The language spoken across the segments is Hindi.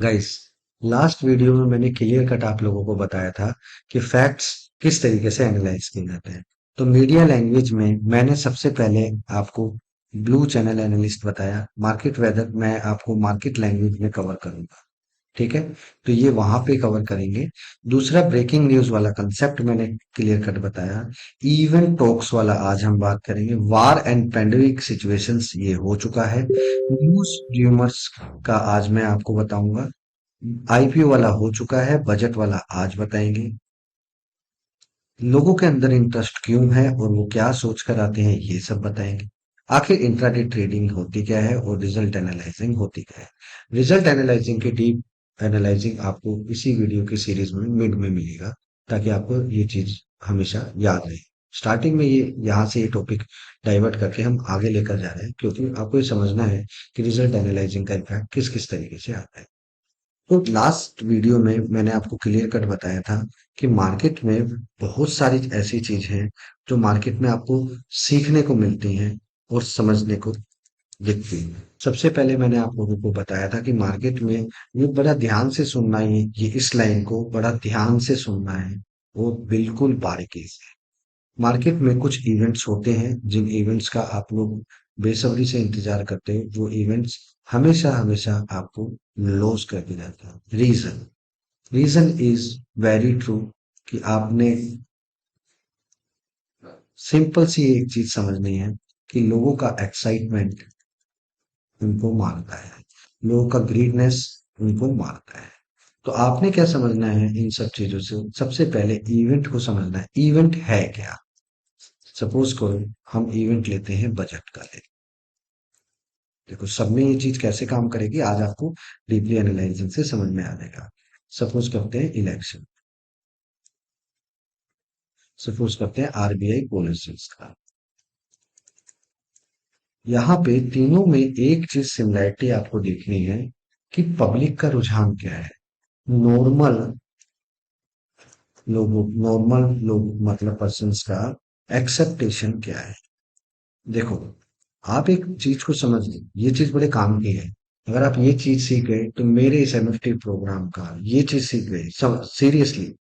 गाइस, लास्ट वीडियो में मैंने क्लियर कट आप लोगों को बताया था कि फैक्ट्स किस तरीके से एनालाइज किए जाते हैं। तो मीडिया लैंग्वेज में मैंने सबसे पहले आपको ब्लू चैनल एनालिस्ट बताया। मार्केट वेदर मैं आपको मार्केट लैंग्वेज में कवर करूंगा। ठीक है, तो ये वहां पे कवर करेंगे। दूसरा, ब्रेकिंग न्यूज वाला कंसेप्ट मैंने क्लियर कट बताया। इवेंट टॉक्स वाला आज हम बात करेंगे। वार एंड पैंडेमिक सिचुएशंस ये हो चुका है। न्यूज र्यूमर्स का आज मैं आपको बताऊंगा। आईपीओ वाला हो चुका है, बजट वाला आज बताएंगे। लोगों के अंदर इंटरेस्ट क्यों है और वो क्या सोच कर आते हैं, ये सब बताएंगे। आखिर इंट्राडे ट्रेडिंग होती क्या है और रिजल्ट एनालाइजिंग होती क्या है। रिजल्ट एनालाइजिंग की डीप एनालाइजिंग आपको इसी वीडियो की सीरीज में मिड में मिलेगा, ताकि आपको ये चीज हमेशा याद रहे। स्टार्टिंग में ये यहाँ से ये टॉपिक डाइवर्ट करके हम आगे लेकर जा रहे हैं, क्योंकि आपको ये समझना है कि रिजल्ट एनालाइजिंग का इफेक्ट किस किस तरीके से आता है। तो लास्ट वीडियो में मैंने आपको क्लियर कट बताया था कि मार्केट में बहुत सारी ऐसी चीज हैं जो मार्केट में आपको सीखने को मिलती हैं और समझने को दिखती हैं। सबसे पहले मैंने आप लोगों को बताया था कि मार्केट में ये बड़ा ध्यान से सुनना है, ये इस लाइन को बड़ा ध्यान से सुनना है और बिल्कुल बारीकी से। मार्केट में कुछ इवेंट्स होते हैं जिन इवेंट्स का आप लोग बेसब्री से इंतजार करते हैं। वो इवेंट्स हमेशा हमेशा आपको लॉस करके जाता है। Reason reason is very true कि आपने सिंपल सी एक चीज समझनी है कि लोगों का एक्साइटमेंट उनको मारता है, लोगों का ग्रीडनेस उनको मारता है। तो आपने क्या समझना है इन सब चीजों से? सबसे पहले इवेंट को समझना है। इवेंट है क्या? सपोज करो हम इवेंट लेते हैं बजट का। देखो, सब में ये चीज कैसे काम करेगी आज आपको डीपली एनालाइजिंग से समझ में आ जाएगा। सपोज करते हैं इलेक्शन, सपोज करते हैं आरबीआई पॉलिसीज का। यहाँ पे तीनों में एक चीज सिमिलैरिटी आपको देखनी है कि पब्लिक का रुझान क्या है। नॉर्मल नॉर्मल लोग मतलब पर्सन्स का एक्सेप्टेशन क्या है। देखो, आप एक चीज को समझ लें, ये चीज बड़े काम की है। अगर आप ये चीज सीख गए तो मेरे इस एमएफटी प्रोग्राम का ये चीज सीख गए, सीरियसली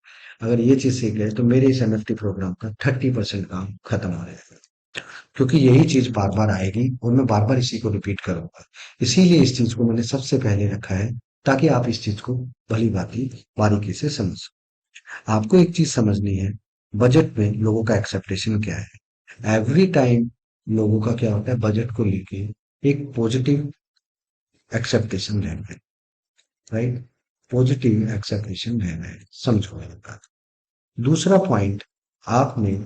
अगर ये चीज सीख गए तो मेरे इस एमएफटी प्रोग्राम का 30% काम खत्म हो जाएगा। क्योंकि यही चीज बार बार आएगी और मैं बार बार इसी को रिपीट करूंगा। इसीलिए इस चीज को मैंने सबसे पहले रखा है, ताकि आप इस चीज को भली भांति बारीकी से समझ। आपको एक चीज समझनी है, बजट में लोगों का एक्सेप्टेशन क्या है। एवरी टाइम लोगों का क्या होता है, बजट को लेके एक पॉजिटिव एक्सेप्टेशन रहना है। राइट, पॉजिटिव एक्सेप्टेशन रहना है, समझो मेरी बात। दूसरा पॉइंट, आपने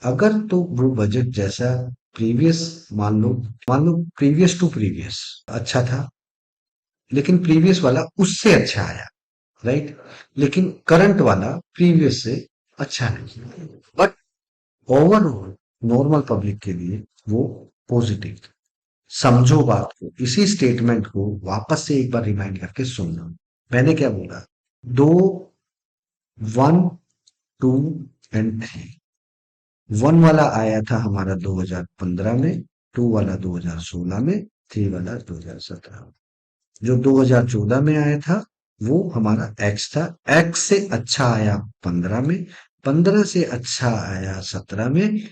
अगर तो वो बजट जैसा प्रीवियस, मान लो प्रीवियस टू प्रीवियस अच्छा था, लेकिन प्रीवियस वाला उससे अच्छा आया। राइट, लेकिन करंट वाला प्रीवियस से अच्छा नहीं, बट ओवरऑल नॉर्मल पब्लिक के लिए वो पॉजिटिव। समझो बात को, इसी स्टेटमेंट को वापस से एक बार रिमाइंड करके सुनना। मैंने क्या बोला? दो, one, two and three. One वाला आया था हमारा 2015 में, टू वाला 2016 में, थ्री वाला 2017 में। जो 2014 में आया था वो हमारा एक्स था। एक्स से अच्छा आया 15 में, 15 से अच्छा आया 17 में।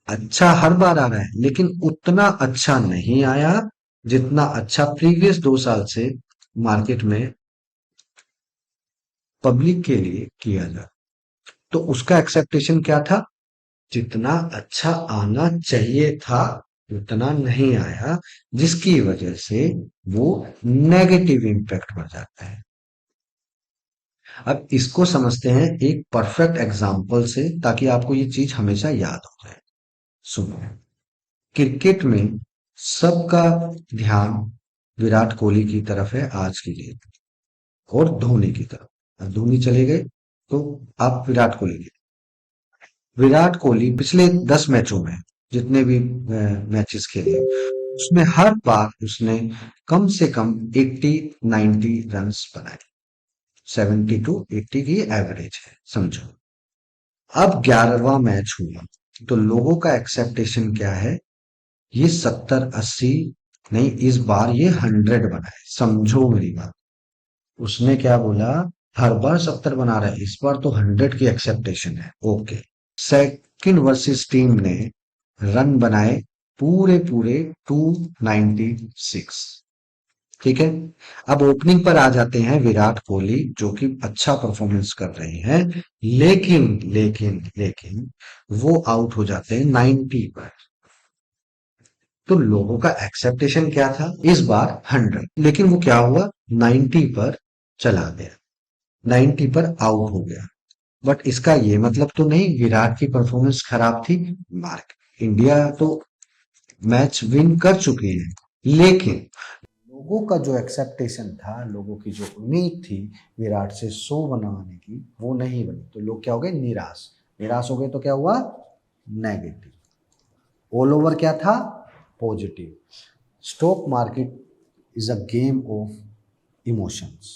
अच्छा हर बार आ रहा है, लेकिन उतना अच्छा नहीं आया जितना अच्छा प्रीवियस 2 साल से मार्केट में पब्लिक के लिए किया जाए। तो उसका एक्सेप्टेशन क्या था? जितना अच्छा आना चाहिए था उतना नहीं आया, जिसकी वजह से वो नेगेटिव इम्पैक्ट बढ़ जाता है। अब इसको समझते हैं एक परफेक्ट एग्जाम्पल से, ताकि आपको ये चीज हमेशा याद हो जाए। सुनो, क्रिकेट में सबका ध्यान विराट कोहली की तरफ है आज की डेट, और धोनी की तरफ। अब धोनी चले गए तो आप विराट कोहली की। विराट कोहली पिछले 10 मैचों में जितने भी मैचेस खेले, उसमें हर बार उसने कम से कम 80-90 रन्स बनाए। 70 to 80 की एवरेज है, समझो। अब 11वां मैच हुआ तो लोगों का एक्सेप्टेशन क्या है? ये 70-80 नहीं, इस बार ये 100 बनाए, समझो मेरी बात। उसने क्या बोला, हर बार 70 बना रहा है, इस बार तो 100 की एक्सेप्टेशन है। ओके। सेकंड वर्सेस टीम ने रन बनाए पूरे पूरे 296। ठीक है। अब ओपनिंग पर आ जाते हैं विराट कोहली, जो कि अच्छा परफॉर्मेंस कर रहे हैं, लेकिन लेकिन लेकिन वो आउट हो जाते हैं 90 पर। तो लोगों का एक्सेप्टेशन क्या था इस बार 100, लेकिन वो क्या हुआ, 90 पर चला गया, 90 पर आउट हो गया। बट इसका ये मतलब तो नहीं विराट की परफॉर्मेंस खराब थी। मार्क इंडिया तो मैच विन कर चुके हैं, लेकिन लोगों का जो एक्सेप्टेशन था, लोगों की जो उम्मीद थी विराट से 100 बनाने की, वो नहीं बनी। तो लोग क्या हो गए, निराश। निराश हो गए तो क्या हुआ, नेगेटिव। ऑल ओवर क्या था, positive. Stock market is a game of emotions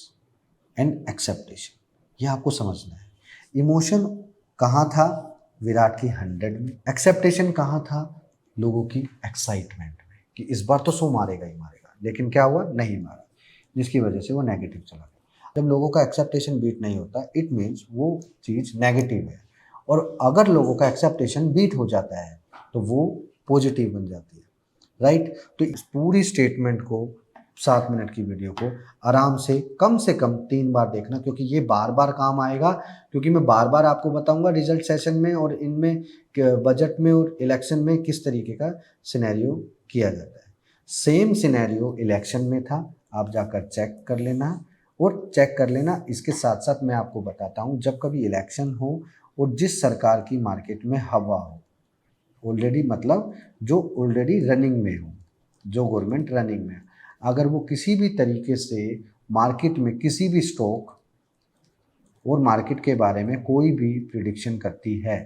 and acceptation. ये आपको समझना है। इमोशन कहाँ था, विराट की 100 में। एक्सेप्टेशन कहाँ था, लोगों की एक्साइटमेंट में कि इस बार तो 100 मारेगा ही मारेगा, लेकिन क्या हुआ, नहीं मारा, जिसकी वजह से वो नेगेटिव चला गया। जब लोगों का एक्सेप्टेशन बीट नहीं होता, इट मीन्स वो चीज़ नेगेटिव है। और अगर लोगों का एक्सेप्टेशन बीट हो जाता है तो वो पॉजिटिव बन जाती है। राइट। तो इस पूरी स्टेटमेंट को, 7 मिनट की वीडियो को आराम से कम 3 बार देखना, क्योंकि ये बार बार काम आएगा। क्योंकि मैं बार बार आपको बताऊंगा रिजल्ट सेशन में और इनमें, बजट में और इलेक्शन में किस तरीके का सिनेरियो किया जाता है। सेम सिनेरियो इलेक्शन में था, आप जाकर चेक कर लेना। और चेक कर लेना, इसके साथ साथ मैं आपको बताता हूँ, जब कभी इलेक्शन हो और जिस सरकार की मार्केट में हवा हो ऑलरेडी, मतलब जो ऑलरेडी रनिंग में हो, जो गवर्नमेंट रनिंग में है, अगर वो किसी भी तरीके से मार्केट में किसी भी स्टॉक और मार्केट के बारे में कोई भी प्रिडिक्शन करती है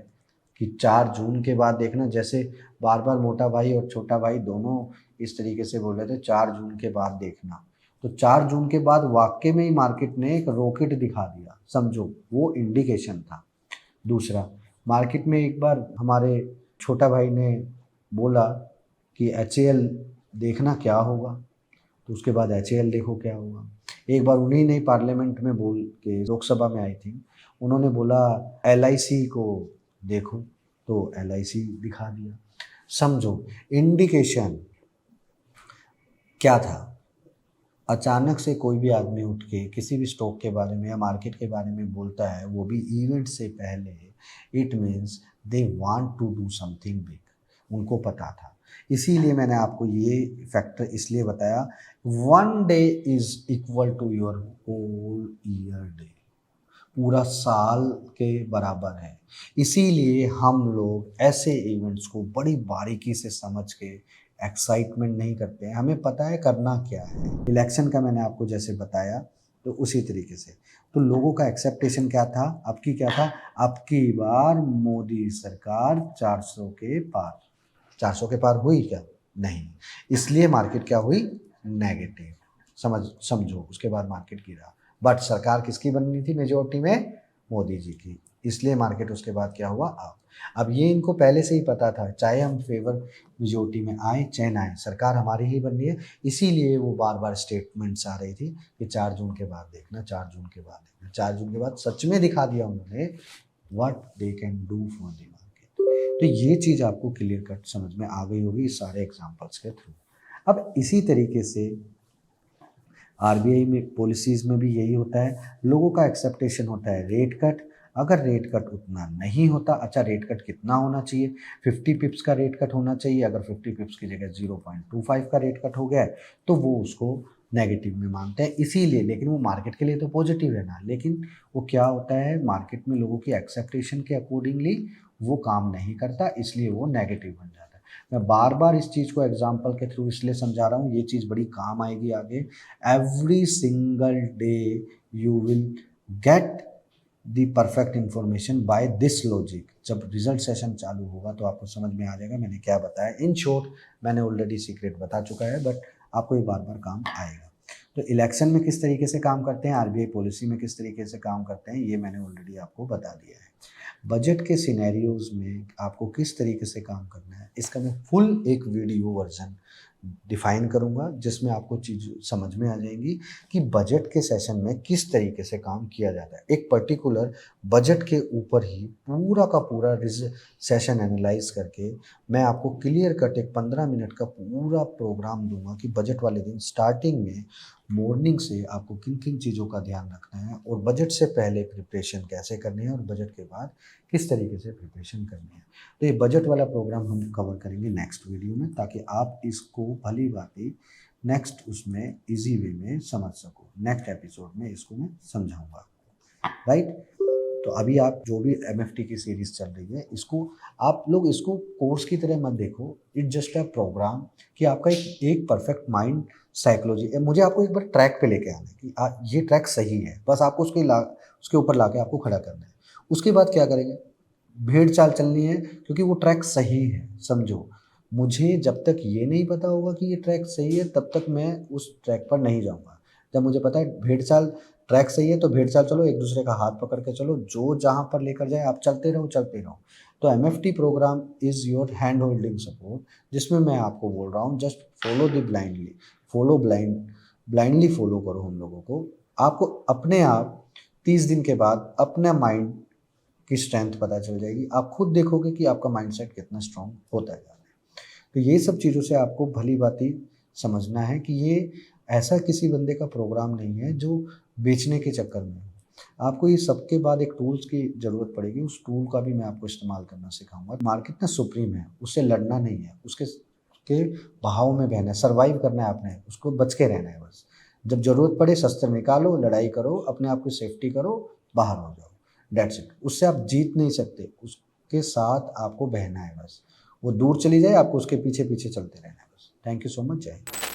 कि 4 जून के बाद देखना, जैसे बार बार मोटा भाई और छोटा भाई दोनों इस तरीके से बोल रहे थे 4 जून के बाद देखना, तो 4 जून के बाद वाकई में ही मार्केट ने एक रॉकेट दिखा दिया, समझो वो इंडिकेशन था। दूसरा, मार्केट में एक बार हमारे छोटा भाई ने बोला कि HAL देखना क्या होगा, तो उसके बाद HAL देखो क्या होगा। एक बार उन्हीं ने पार्लियामेंट में बोल के, लोकसभा में आई थी, उन्होंने बोला LIC को देखो, तो LIC दिखा दिया। समझो इंडिकेशन क्या था। अचानक से कोई भी आदमी उठ के किसी भी स्टॉक के बारे में या मार्केट के बारे में बोलता है, वो भी इवेंट से पहले, it means they want to do something big, उनको पता था। इसीलिए मैंने आपको ये फैक्टर इसलिए बताया, 1 day is equal to your whole year day, पूरा साल के बराबर है। इसीलिए हम लोग ऐसे इवेंट्स को बड़ी बारीकी से समझ के एक्साइटमेंट नहीं करते हैं, हमें पता है करना क्या है। इलेक्शन का मैंने आपको जैसे बताया, तो उसी तरीके से तो लोगों का एक्सेप्टेशन क्या था, अब की क्या था, अब की बार मोदी सरकार 400 के पार। 400 के पार हुई क्या, नहीं, इसलिए मार्केट क्या हुई, नेगेटिव। समझो उसके बाद मार्केट गिरा। बट सरकार किसकी बननी थी मेजोरिटी में, मोदी जी की, इसलिए मार्केट उसके बाद क्या हुआ, अब ये इनको पहले से ही पता था, चाहे हम फेवर मेजोरिटी में आए चाहे ना आए, सरकार हमारी ही बननी है। इसीलिए वो बार बार स्टेटमेंट्स आ रही थी कि 4 जून के बाद देखना, 4 जून के बाद देखना। 4 जून के बाद सच में दिखा दिया उन्होंने what they can do for the market. तो ये चीज़ आपको क्लियर कट समझ में आ गई होगी इस सारे एग्जाम्पल्स के थ्रू। अब इसी तरीके से RBI में पॉलिसीज़ में भी यही होता है, लोगों का एक्सेप्टेशन होता है रेट कट। अगर रेट कट उतना नहीं होता, अच्छा रेट कट कितना होना चाहिए, 50 पिप्स का रेट कट होना चाहिए। अगर 50 पिप्स की जगह 0.25 का रेट कट हो गया है तो वो उसको नेगेटिव में मानते हैं, इसीलिए। लेकिन वो मार्केट के लिए तो पॉजिटिव है ना, लेकिन वो क्या होता है, मार्केट में लोगों की एक्सेप्टेशन के अकॉर्डिंगली वो काम नहीं करता, इसलिए वो नेगेटिव बन जाता है। मैं बार बार इस चीज़ को एग्जाम्पल के थ्रू इसलिए समझा रहा हूँ, ये चीज़ बड़ी काम आएगी आगे। Every single day you will get the perfect information by this logic. जब रिजल्ट सेशन चालू होगा तो आपको समझ में आ जाएगा मैंने क्या बताया। इन शॉर्ट मैंने ऑलरेडी सीक्रेट बता चुका है, बट आपको ये बार बार काम आएगा। तो इलेक्शन में किस तरीके से काम करते हैं, RBI पॉलिसी में किस तरीके से काम करते हैं, ये मैंने ऑलरेडी आपको बता दिया है। बजट के सिनेरियोज में आपको किस तरीके से काम करना है, इसका मैं फुल एक वीडियो वर्जन डिफाइन करूँगा, जिसमें आपको चीज़ समझ में आ जाएँगी कि बजट के सेशन में किस तरीके से काम किया जाता है। एक पर्टिकुलर बजट के ऊपर ही पूरा का पूरा सेशन एनालाइज़ करके मैं आपको क्लियर कट एक 15 मिनट का पूरा प्रोग्राम दूँगा कि बजट वाले दिन स्टार्टिंग में मॉर्निंग से आपको किन-किन चीज़ों का ध्यान रखना है और बजट से पहले प्रिपरेशन कैसे करनी है और बजट के बाद किस तरीके से प्रिपरेशन करनी है। तो ये बजट वाला प्रोग्राम हम कवर करेंगे नेक्स्ट वीडियो में, ताकि आप इसको भली-भाँति नेक्स्ट उसमें ईज़ी वे में समझ सको। नेक्स्ट एपिसोड में इसको मैं समझाऊँगा, राइट? तो अभी आप जो भी एमएफटी की सीरीज़ चल रही है, इसको आप लोग इसको कोर्स की तरह मत देखो, इट्स जस्ट अ प्रोग्राम कि आपका एक परफेक्ट माइंड साइकोलॉजी मुझे आपको एक बार ट्रैक पे लेके आना है कि ये ट्रैक सही है, बस आपको उसके ऊपर लाके आपको खड़ा करना है। उसके बाद क्या करेंगे? भेड़-चाल चलनी है क्योंकि वो ट्रैक सही है, समझो। मुझे जब तक ये नहीं पता होगा कि ये ट्रैक सही है, तब तक मैं उस ट्रैक पर नहीं जाऊँगा। जब मुझे पता है भेड़-चाल ट्रैक सही है, तो भेड़-चाल चलो, एक-दूसरे का हाथ पकड़ के चलो, जो जहाँ पर लेकर जाए आप चलते रहो, चलते रहो। तो MFT program is your hand holding support, जिसमें मैं आपको बोल रहा हूँ just follow the blindly, follow blindly follow करो हम लोगों को। आपको अपने आप 30 दिन के बाद अपना माइंड की स्ट्रेंथ पता चल जाएगी। आप खुद देखोगे कि आपका माइंडसेट कितना स्ट्रॉन्ग होता जा रहा है। तो ये सब चीज़ों से आपको भली-भाँति समझना है कि ये ऐसा किसी बंदे का प्रोग्राम नहीं है जो बेचने के चक्कर में हो। आपको ये सबके बाद एक टूल्स की ज़रूरत पड़ेगी, उस टूल का भी मैं आपको इस्तेमाल करना सिखाऊँगा। मार्केट ना सुप्रीम है, उससे लड़ना नहीं है, उसके के बहाव में बहना है, सर्वाइव करना है आपने, उसको बच के रहना है बस। जब ज़रूरत पड़े शस्त्र निकालो, लड़ाई करो, अपने आप की सेफ्टी करो, बाहर हो जाओ, दैट्स इट। उससे आप जीत नहीं सकते, उसके साथ आपको बहना है बस। वो दूर चली जाए, आपको उसके पीछे-पीछे चलते रहना है बस। थैंक यू सो मच, जय हिंद।